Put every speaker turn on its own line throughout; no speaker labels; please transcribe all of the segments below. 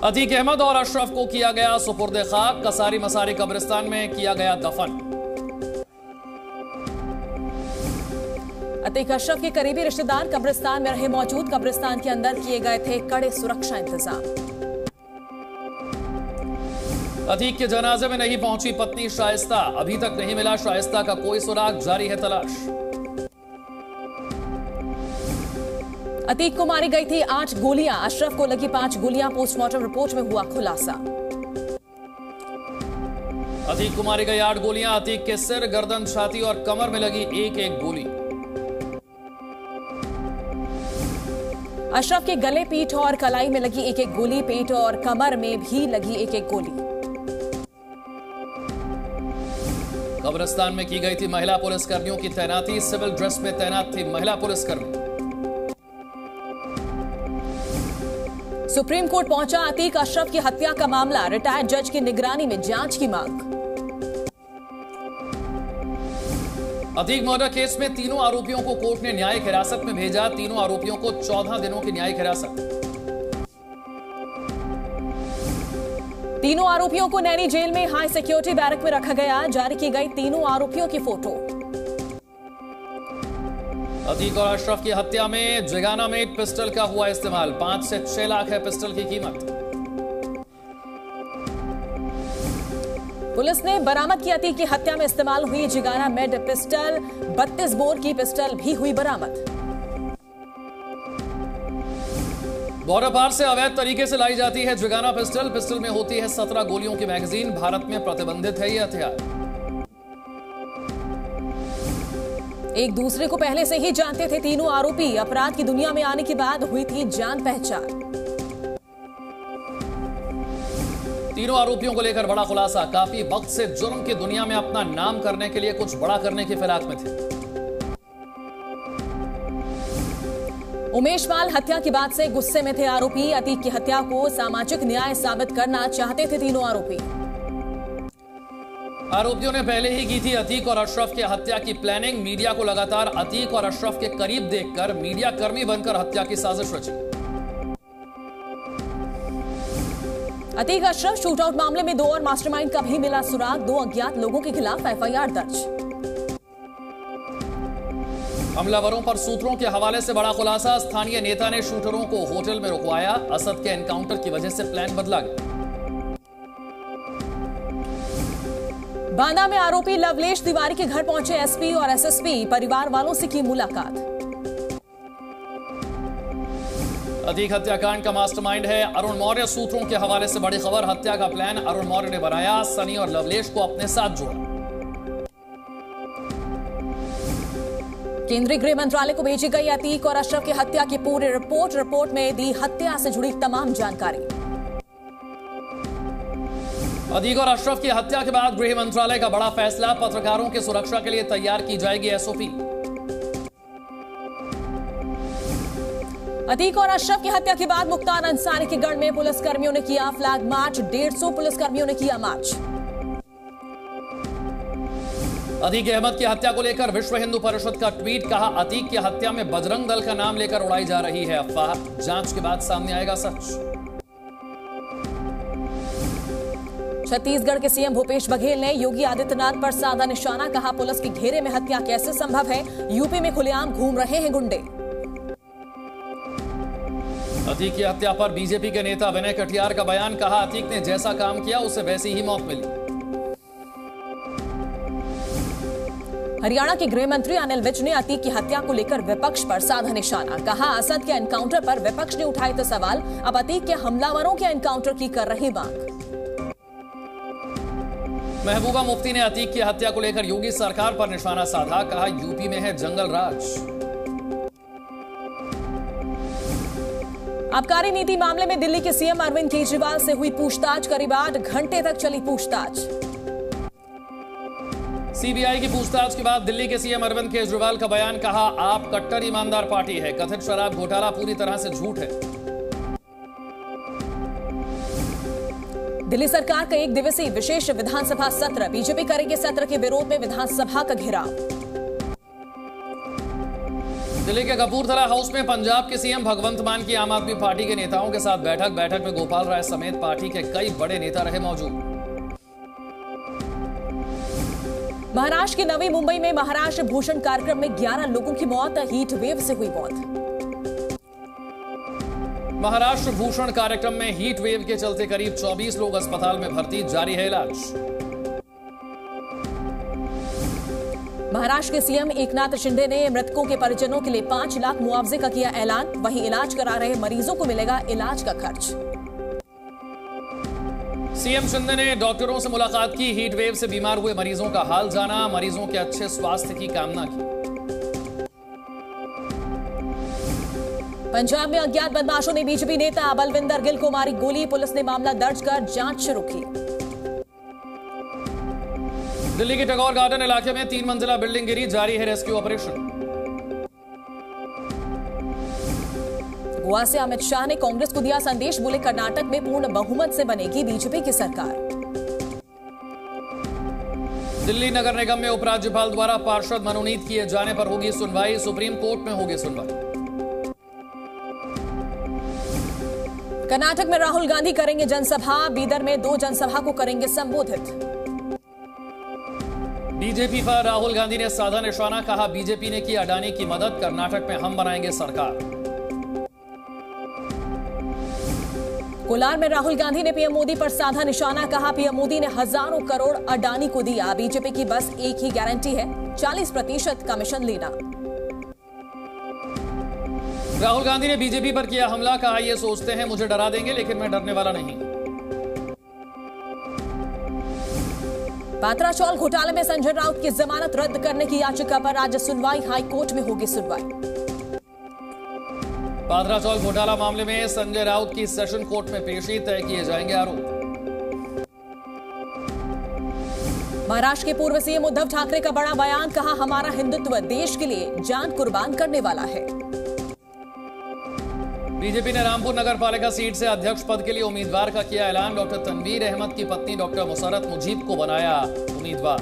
अतीक अहमद और अशरफ को किया गया सुपुर्द खाक। कसारी मसारी कब्रिस्तान में किया गया दफन।
अतीक अशरफ के करीबी रिश्तेदार कब्रिस्तान में रहे मौजूद। कब्रिस्तान के अंदर किए गए थे कड़े सुरक्षा इंतजाम।
अतीक के जनाजे में नहीं पहुंची पत्नी शाइस्ता। अभी तक नहीं मिला शाइस्ता का कोई सुराग। जारी है तलाश।
अतीक को मारी गई थी 8 गोलियां। अशरफ को लगी 5 गोलियां। पोस्टमार्टम रिपोर्ट में हुआ खुलासा।
अतीक को मारी गई 8 गोलियां। अतीक के सिर, गर्दन, छाती और कमर में लगी एक एक गोली।
अशरफ के गले, पीठ और कलाई में लगी एक एक गोली। पेट और कमर में भी लगी एक एक गोली।
कब्रिस्तान में की गई थी महिला पुलिसकर्मियों की तैनाती। सिविल ड्रेस में तैनात थी महिला पुलिसकर्मी।
सुप्रीम कोर्ट पहुंचा अतीक अशरफ की हत्या का मामला। रिटायर्ड जज की निगरानी में जांच की मांग।
अतीक मर्डर केस में तीनों आरोपियों को कोर्ट ने न्यायिक हिरासत में भेजा। तीनों आरोपियों को 14 दिनों की न्यायिक हिरासत।
तीनों आरोपियों को नैनी जेल में हाई सिक्योरिटी बैरक में रखा गया। जारी की गई तीनों आरोपियों की फोटो।
अतीक और अशरफ की हत्या में जिगाना मेड पिस्टल का हुआ इस्तेमाल। 5 से 6 लाख है पिस्टल की कीमत।
पुलिस ने बरामद की अतीक की हत्या में इस्तेमाल हुई जिगाना मेड पिस्टल। 32 बोर की पिस्टल भी हुई बरामद।
बॉर्डर पार से अवैध तरीके से लाई जाती है जिगाना पिस्टल। पिस्टल में होती है 17 गोलियों की मैगजीन। भारत में प्रतिबंधित है यह हथियार।
एक दूसरे को पहले से ही जानते थे तीनों आरोपी। अपराध की दुनिया में आने के बाद हुई थी जान पहचान।
तीनों आरोपियों को लेकर बड़ा खुलासा। काफी वक्त से जुर्म की दुनिया में अपना नाम करने के लिए कुछ बड़ा करने की फिराक में थे।
उमेश पाल हत्या की बात से गुस्से में थे आरोपी। अतीक की हत्या को सामाजिक न्याय साबित करना चाहते थे तीनों आरोपी।
आरोपियों ने पहले ही की थी अतीक और अशरफ की हत्या की प्लानिंग। मीडिया को लगातार अतीक और अशरफ के करीब देखकर मीडिया कर्मी बनकर हत्या की साजिश रची।
अतीक अशरफ शूटआउट मामले में 2 और मास्टरमाइंड का भी मिला सुराग। 2 अज्ञात लोगों के खिलाफ एफआईआर दर्ज।
हमलावरों पर सूत्रों के हवाले से बड़ा खुलासा। स्थानीय नेता ने शूटरों को होटल में रुकवाया। असद के एनकाउंटर की वजह से प्लान बदला गया। बांदा में आरोपी लवलेश तिवारी के घर पहुंचे एसपी और एसएसपी। परिवार वालों से की मुलाकात। अतीक हत्याकांड का मास्टरमाइंड है अरुण मौर्य। सूत्रों के हवाले से बड़ी खबर। हत्या का प्लान अरुण मौर्य ने बनाया। सनी और लवलेश को अपने साथ जोड़ा। केंद्रीय गृह मंत्रालय को भेजी गई अतीक और अशरफ की हत्या की पूरी रिपोर्ट। रिपोर्ट में दी हत्या से जुड़ी तमाम जानकारी। अतीक और अशरफ की हत्या के बाद गृह मंत्रालय का बड़ा फैसला। पत्रकारों की सुरक्षा के लिए तैयार की जाएगी एसओपी। अतीक और अशरफ की हत्या के बाद मुख्तार अंसारी के गढ़ में पुलिसकर्मियों ने किया फ्लैग मार्च। 150 पुलिसकर्मियों ने किया मार्च। अतीक अहमद की हत्या को लेकर विश्व हिंदू परिषद का ट्वीट। कहा अतीक की हत्या में बजरंग दल का नाम लेकर उड़ाई जा रही है अफवाह। जांच के बाद सामने आएगा सच। छत्तीसगढ़ के सीएम भूपेश बघेल ने योगी आदित्यनाथ पर साधा निशाना। कहा पुलिस के घेरे में हत्या कैसे संभव है। यूपी में खुलेआम घूम रहे हैं गुंडे। अतीक की हत्या पर बीजेपी के नेता विनय कटियार का बयान। कहा अतीक ने जैसा काम किया उसे वैसी ही मौत मिली। हरियाणा के गृह मंत्री अनिल विज ने अतीक की हत्या को लेकर विपक्ष पर साधा निशाना। कहा असद के एनकाउंटर पर विपक्ष ने उठाए थे सवाल। अब अतीक के हमलावरों के एनकाउंटर की कर रही मांग। महबूबा मुफ्ती ने अतीक की हत्या को लेकर योगी सरकार पर निशाना साधा। कहा यूपी में है जंगल राज। आबकारी नीति मामले में दिल्ली के सीएम अरविंद केजरीवाल से हुई पूछताछ। करीब 8 घंटे तक चली पूछताछ। सीबीआई की पूछताछ के बाद दिल्ली के सीएम अरविंद केजरीवाल का बयान। कहा आप कट्टर ईमानदार पार्टी है। कथित शराब घोटाला पूरी तरह से झूठ है। दिल्ली सरकार का 1 दिवसीय विशेष विधानसभा सत्र। बीजेपी करेगी सत्र के विरोध में विधानसभा का घेराव।
दिल्ली के कपूरथला हाउस में पंजाब के सीएम भगवंत मान की आम आदमी पार्टी के नेताओं के साथ बैठक में गोपाल राय समेत पार्टी के कई बड़े नेता रहे मौजूद।
महाराष्ट्र की नवी मुंबई में महाराष्ट्र भूषण कार्यक्रम में 11 लोगों की मौत, हीट वेव से हुई मौत।
महाराष्ट्र भूषण कार्यक्रम में हीट वेव के चलते करीब 24 लोग अस्पताल में भर्ती, जारी है इलाज।
महाराष्ट्र के सीएम एकनाथ शिंदे ने मृतकों के परिजनों के लिए 5 लाख मुआवजे का किया ऐलान, वहीं इलाज करा रहे मरीजों को मिलेगा इलाज का खर्च।
सीएम शिंदे ने डॉक्टरों से मुलाकात की, हीट वेव से बीमार हुए मरीजों का हाल जाना, मरीजों के अच्छे स्वास्थ्य की कामना की।
पंजाब में अज्ञात बदमाशों ने बीजेपी नेता बलविंदर गिल को मारी गोली, पुलिस ने मामला दर्ज कर जांच शुरू की।
दिल्ली के टैगोर गार्डन इलाके में 3 मंजिला बिल्डिंग गिरी, जारी है रेस्क्यू ऑपरेशन।
गोवा से अमित शाह ने कांग्रेस को दिया संदेश, बोले कर्नाटक में पूर्ण बहुमत से बनेगी बीजेपी की सरकार।
दिल्ली नगर निगम में उपराज्यपाल द्वारा पार्षद मनोनीत किए जाने पर होगी सुनवाई, सुप्रीम कोर्ट में होगी सुनवाई।
कर्नाटक में राहुल गांधी करेंगे जनसभा, बीदर में 2 जनसभा को करेंगे संबोधित।
बीजेपी पर राहुल गांधी ने साधा निशाना, कहा बीजेपी ने की अडानी की मदद, कर्नाटक में हम बनाएंगे सरकार।
कोलार में राहुल गांधी ने पीएम मोदी पर साधा निशाना, कहा पीएम मोदी ने हजारों करोड़ अडानी को दिया, बीजेपी की बस एक ही गारंटी है, 40% कमीशन लेना।
राहुल गांधी ने बीजेपी पर किया हमला, कहा ये सोचते हैं मुझे डरा देंगे, लेकिन मैं डरने वाला नहीं।
पात्राचौल घोटाले में संजय राउत की जमानत रद्द करने की याचिका पर आज सुनवाई, हाई कोर्ट में होगी सुनवाई।
पात्राचौल घोटाला मामले में संजय राउत की सेशन कोर्ट में पेशी, तय किए जाएंगे आरोप।
महाराष्ट्र के पूर्व सीएम उद्धव ठाकरे का बड़ा बयान, कहा हमारा हिंदुत्व देश के लिए जान कुर्बान करने वाला है।
बीजेपी ने रामपुर नगर पालिका सीट से अध्यक्ष पद के लिए उम्मीदवार का किया ऐलान, डॉक्टर तनवीर अहमद की पत्नी डॉक्टर मुसरत मुजीब को बनाया उम्मीदवार।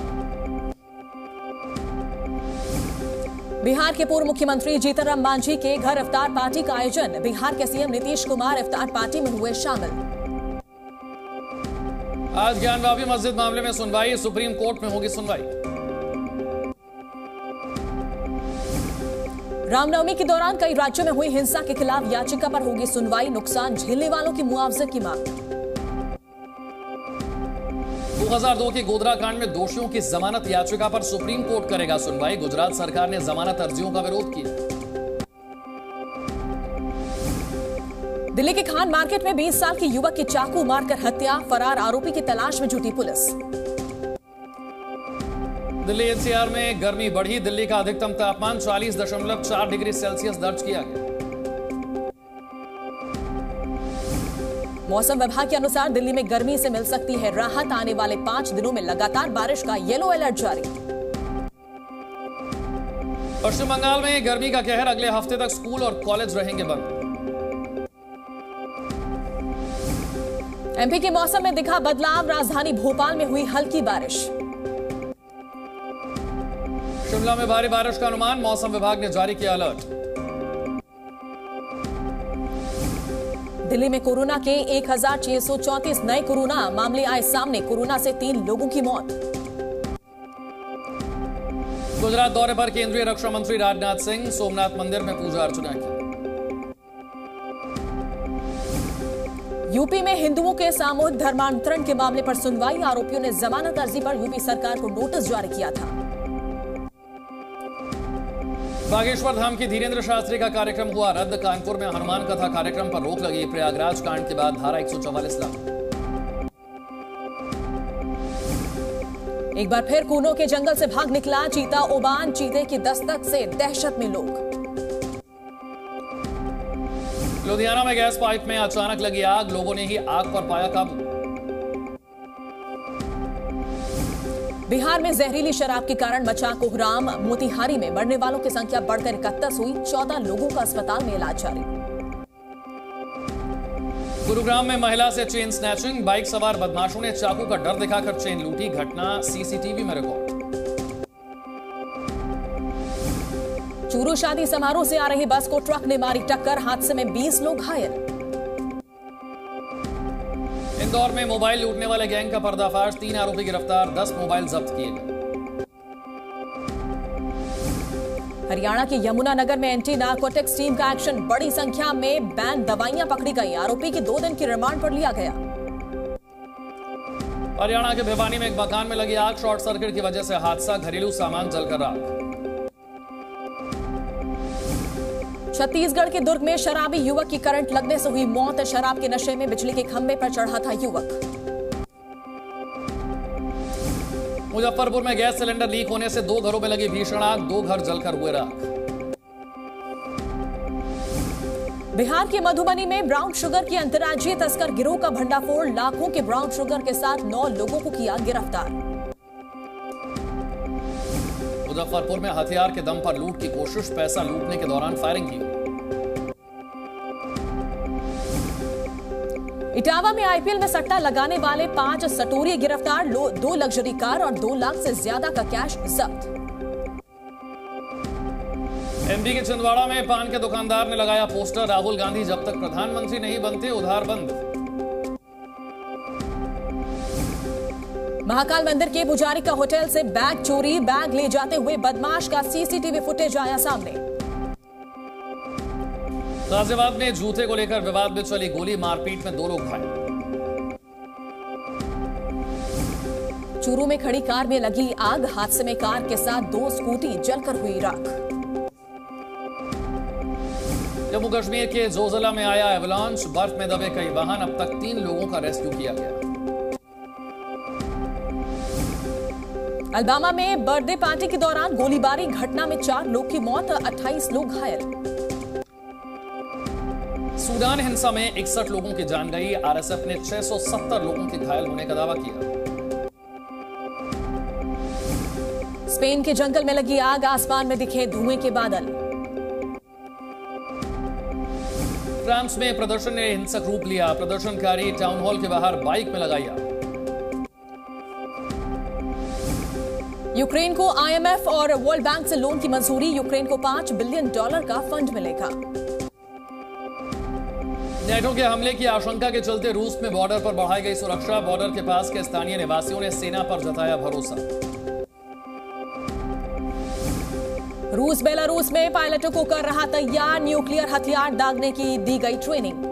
बिहार के पूर्व मुख्यमंत्री जीतन राम मांझी के घर इफ्तार पार्टी का आयोजन, बिहार के सीएम नीतीश कुमार इफ्तार पार्टी में हुए शामिल।
आज ज्ञानवापी मस्जिद मामले में सुनवाई, सुप्रीम कोर्ट में होगी सुनवाई।
रामनवमी के दौरान कई राज्यों में हुई हिंसा के खिलाफ याचिका पर होगी सुनवाई, नुकसान झेलने वालों की मुआवजे की मांग।
2002 के गोधरा कांड में दोषियों की जमानत याचिका पर सुप्रीम कोर्ट करेगा सुनवाई, गुजरात सरकार ने जमानत अर्जियों का विरोध किया।
दिल्ली के खान मार्केट में 20 साल के युवक की चाकू मारकर हत्या, फरार आरोपी की तलाश में जुटी पुलिस।
दिल्ली एनसीआर में गर्मी बढ़ी, दिल्ली का अधिकतम तापमान 40.4 डिग्री सेल्सियस दर्ज किया गया।
मौसम विभाग के अनुसार दिल्ली में गर्मी से मिल सकती है राहत, आने वाले 5 दिनों में लगातार बारिश का येलो अलर्ट जारी।
पश्चिम बंगाल में गर्मी का कहर, अगले हफ्ते तक स्कूल और कॉलेज रहेंगे बंद।
एमपी के मौसम में दिखा बदलाव, राजधानी भोपाल में हुई हल्की बारिश।
शिमला में भारी बारिश का अनुमान, मौसम विभाग ने जारी किया अलर्ट।
दिल्ली में कोरोना के 1634 नए कोरोना मामले आए सामने, कोरोना से 3 लोगों की मौत।
गुजरात दौरे पर केंद्रीय रक्षा मंत्री राजनाथ सिंह, सोमनाथ मंदिर में पूजा अर्चना की। यूपी में हिंदुओं के सामूहिक धर्मांतरण के मामले पर सुनवाई, आरोपियों ने जमानत अर्जी पर यूपी सरकार को नोटिस जारी किया था। बागेश्वर धाम की धीरेन्द्र शास्त्री का कार्यक्रम हुआ रद्द, कानपुर में हनुमान कथा कार्यक्रम पर रोक लगी, प्रयागराज कांड के बाद धारा 144 लागू।
एक बार फिर कूनो के जंगल से भाग निकला चीता ओबान, चीते की दस्तक से दहशत में लोग।
लुधियाना में गैस पाइप में अचानक लगी आग, लोगों ने ही आग पर पाया काबू।
बिहार में जहरीली शराब के कारण मचा कोहराम, मोतिहारी में मरने वालों की संख्या बढ़कर 31 हुई, 14 लोगों का अस्पताल में इलाज जारी।
गुरुग्राम में महिला से चेन स्नैचिंग, बाइक सवार बदमाशों ने चाकू का डर दिखाकर चेन लूटी, घटना सीसीटीवी में रिकॉर्ड।
चूरू शादी समारोह से आ रही बस को ट्रक ने मारी टक्कर, हादसे में 20 लोग घायल।
इंदौर में मोबाइल लूटने वाले गैंग का पर्दाफाश, 3 आरोपी गिरफ्तार, 10 मोबाइल जब्त किए गए।
हरियाणा के यमुनानगर में एंटी नारकोटिक्स टीम का एक्शन, बड़ी संख्या में बैन दवाइयां पकड़ी गई, आरोपी की 2 दिन की रिमांड पर लिया गया।
हरियाणा के भिवानी में एक मकान में लगी आग, शॉर्ट सर्किट की वजह से हादसा, घरेलू सामान जलकर राख।
छत्तीसगढ़ के दुर्ग में शराबी युवक की करंट लगने से हुई मौत, शराब के नशे में बिजली के खंभे पर चढ़ा था युवक।
मुजफ्फरपुर में गैस सिलेंडर लीक होने से 2 घरों में लगी भीषण आग, 2 घर जलकर हुए राख।
बिहार के मधुबनी में ब्राउन शुगर की अंतर्राज्यीय तस्कर गिरोह का भंडाफोड़, लाखों के ब्राउन शुगर के साथ 9 लोगों को किया गिरफ्तार।
मुजफ्फरपुर में हथियार के दम पर लूट की कोशिश, पैसा लूटने के दौरान फायरिंग की।
इटावा में आईपीएल में सट्टा लगाने वाले 5 सटोरिये गिरफ्तार, 2 लग्जरी कार और 2 लाख से ज्यादा का कैश जब्त।
एमपी के छिंदवाड़ा में पान के दुकानदार ने लगाया पोस्टर, राहुल गांधी जब तक प्रधानमंत्री नहीं बनते उधार बंद।
महाकाल मंदिर के पुजारी का होटल से बैग चोरी, बैग ले जाते हुए बदमाश का सीसीटीवी फुटेज आया सामने।
गाजियाबाद में जूते को लेकर विवाद में चली गोली, मारपीट में 2 लोग घायल।
चूरू में खड़ी कार में लगी आग, हादसे में कार के साथ 2 स्कूटी जलकर हुई राख।
जम्मू कश्मीर के जोजिला में आया एवलांच, बर्फ में दबे कई वाहन, अब तक 3 लोगों का रेस्क्यू किया गया।
अलबामा में बर्थडे पार्टी के दौरान गोलीबारी, घटना में 4 लोग की मौत, 28 लोग घायल।
सूडान हिंसा में 61 लोगों की जान गई, आरएसएफ ने 670 लोगों के घायल होने का दावा किया।
स्पेन के जंगल में लगी आग, आसमान में दिखे धुएं के बादल।
फ्रांस में प्रदर्शन ने हिंसक रूप लिया, प्रदर्शनकारी टाउन हॉल के बाहर बाइक में लगाई आग।
यूक्रेन को आईएमएफ और वर्ल्ड बैंक से लोन की मंजूरी, यूक्रेन को $5 बिलियन का फंड मिलेगा।
नेटो के हमले की आशंका के चलते रूस में बॉर्डर पर बढ़ाई गई सुरक्षा, बॉर्डर के पास के स्थानीय निवासियों ने सेना पर जताया भरोसा।
रूस बेलारूस में पायलटों को कर रहा तैयार, न्यूक्लियर हथियार दागने की दी गई ट्रेनिंग।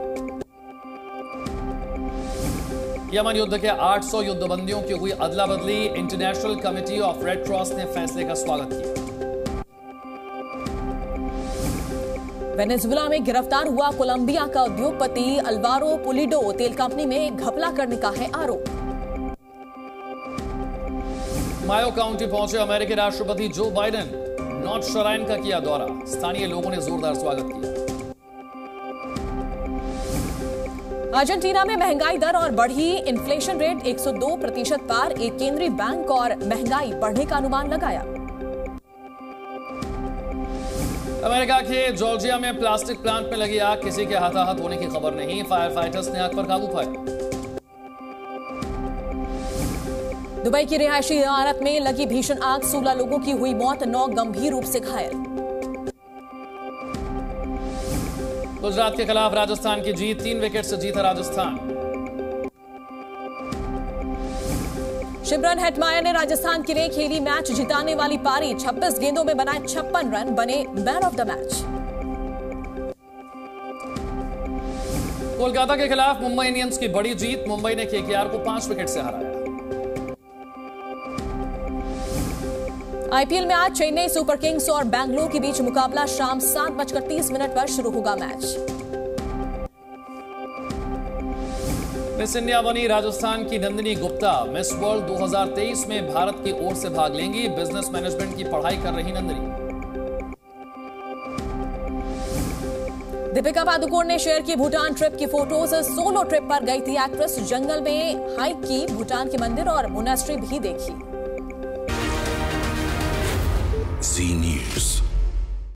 यमन युद्ध के 800 युद्धबंदियों की हुई अदला बदली, international committee of red cross ने फैसले का स्वागत किया।
वेनेजुएला में गिरफ्तार हुआ कोलंबिया का उद्योगपति अल्वारो पुलिडो, तेल कंपनी में घपला करने का है आरोप।
मायो काउंटी पहुंचे अमेरिकी राष्ट्रपति जो बाइडेन, नॉर्थ शराइन का किया दौरा, स्थानीय लोगों ने जोरदार स्वागत किया।
अर्जेंटीना में महंगाई दर और बढ़ी, इन्फ्लेशन रेट 102% पार, एक केंद्रीय बैंक और महंगाई बढ़ने का अनुमान लगाया।
अमेरिका के जॉर्जिया में प्लास्टिक प्लांट में लगी आग, किसी के हताहत होने की खबर नहीं, फायर फाइटर्स ने आग पर काबू पाया।
दुबई की रिहायशी इमारत में लगी भीषण आग, 16 लोगों की हुई मौत, 9 गंभीर रूप से घायल।
गुजरात के खिलाफ राजस्थान की जीत, 3 विकेट से जीता राजस्थान।
शिमरन हेटमायर ने राजस्थान के लिए खेली मैच जिताने वाली पारी, 26 गेंदों में बनाए 56 रन, बने man of the match.
Kolkata के खिलाफ मुंबई इंडियंस की बड़ी जीत, मुंबई ने केकेआर को 5 विकेट से हराया।
आईपीएल में आज चेन्नई सुपर किंग्स और बेंगलुरु के बीच मुकाबला, शाम 7:30 पर शुरू होगा मैच।
मिस इंडिया बनी राजस्थान की नंदिनी गुप्ता, मिस वर्ल्ड 2023 में भारत की ओर से भाग लेंगी, बिजनेस मैनेजमेंट की पढ़ाई कर रही नंदिनी।
दीपिका पादुकोण ने शेयर की भूटान ट्रिप की फोटोज, सोलो ट्रिप पर गई थी एक्ट्रेस, जंगल में हाइक की, भूटान के मंदिर और मोनेस्ट्री भी देखी।
Z News।